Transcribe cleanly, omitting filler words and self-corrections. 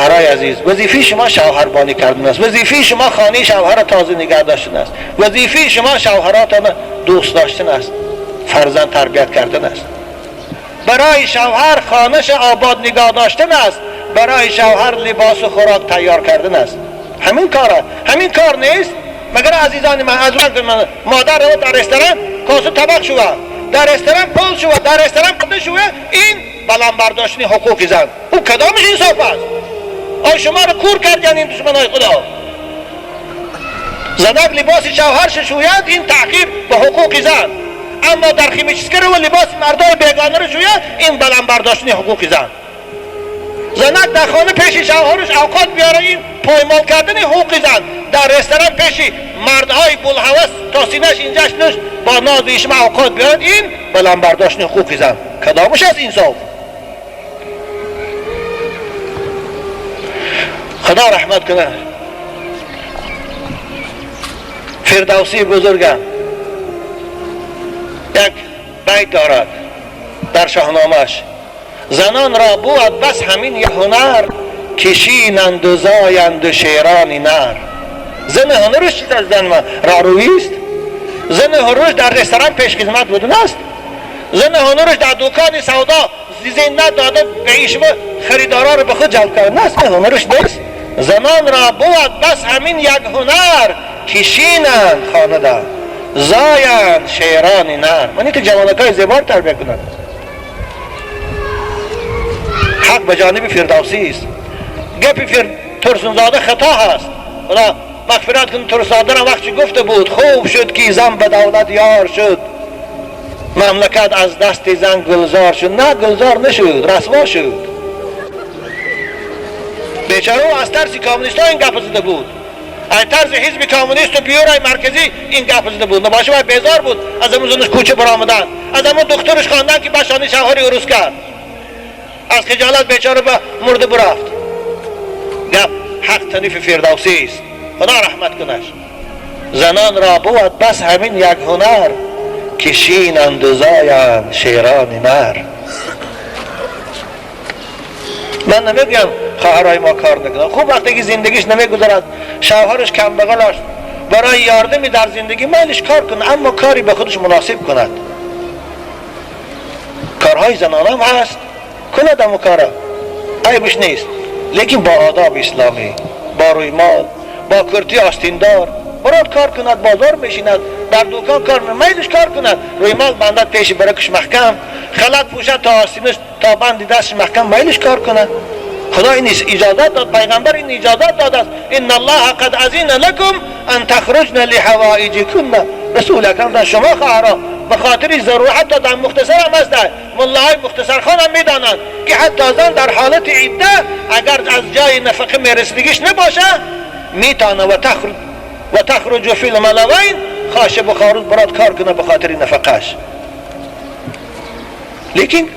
شوهرای عزیز، وظیفه شما شوهربانی کردن است، وظیفه شما خانه شوهر را تازه نگه داشتن است، وظیفه شما شوهراتان دوست داشتن است، فرزند تربیت کردن است. برای شوهر خانه‌اش آباد نگاه داشتن است، برای شوهر لباس و خوراک تیار کردن است. همین کاره، همین کار نیست؟ مگر عزیزان من، از وقت من مادر رو در رستوران کاسه طبق شوه، در رستوران پول شوه، در رستوران قده شوه، این بلند برداشتن حقوق زن. او کدامش انصاف است؟ آیا شما رو کور کردن این دشمنای خدا؟ زنک لباس شوهرش شوید، این تحقیر به حقوق زن. اما در خیمچسکر و لباس مردای بیگانه رو شوید، این بلند برداشتن حقوق زن. زنک در خانه پیش شوهرش اوقات بیاره، این پایمال کردن حقوق زن. در رستوران پیش مردهای بلحوث تا سینه‌اش اینجاش نوش با ناز ایشما اوقات بیاره، این بلند برداشتن حقوق زن. کدامش از انصاف؟ خدا رحمت کنه. فردوسی بزرگم یک بیت دارد در شاهنامه‌اش: زنان را بود بس همین یک هنر، کشینند و زایند و شیران نر. زن هنرش چیز از زن رارویست؟ زن هنرش در رستوران پیشخدمت بودن است؟ زن هنرش در دکان سودا زینت داده به ایشما خریدارا رو به خود جلب کردن است؟ هنرش نیست. زنان را بود بس همین یک هنر، کشینند خانه دا زایند شیران نر. منی تو جوانکای زیبار تربیه کنند. حق به جانب فردوسی است. گپی ترسونزاده خطا هست. خدا مغفرت کن. ترسونزاده را وقتی گفته بود خوب شد که زن به دولت یار شد، مملکت از دست زن گلزار شد. نه، گلزار نشد، رسوا شد. بیچاره او از ترس کمونیست ها این گپ زده بود، از طرز حزب کمونیست و بیورای مرکزی این گپ زده بود. نباشه باید بیزار بود از همون زنش کوچه برآمدن، از همون دکترش خواندن که بشانی شوهری عروس کرد، از خجالت بیچاره به مرده برافت. گپ حق تنیف فردوسی است. خدا رحمت کنش. زنان را بود بس همین یک هنر، کشینند و زایند شیران نر. من نمیگم خواهرای ما کار نکنن. خوب وقتی که زندگیش نمیگذارد، شوهرش کم بغل است، برای یاردمی در زندگی میلش کار کنه، اما کاری به خودش مناسب کند. کارهای زنان هم هست، کند همون کارا، عیبش نیست، لیکن با آداب اسلامی، با روی مال، با کرتی آستیندار برات کار کند. بازار بشیند، در دکان کار میلش کار کند، روی مال بندد پیش برکش محکم، خلط پوشد تا آستینش تا بندی دستش محکم، میلش کار کند. خدا این اجازت داد، پیغمبر این اجازت داد است: ان الله قد اذن لكم ان تخرجن لحوائجكن. رسول اکرم در شما خواهران به خاطر ضرورت دادن. مختصر هم است، ملاهای مختصر خان هم میدانند که حتی زن در حالت عده اگر از جای نفقه میرسیدگیش نباشه میتانه و تخرج فی الملوین، خاشه بخارود برات کار کنه به خاطر نفقهش. لیکن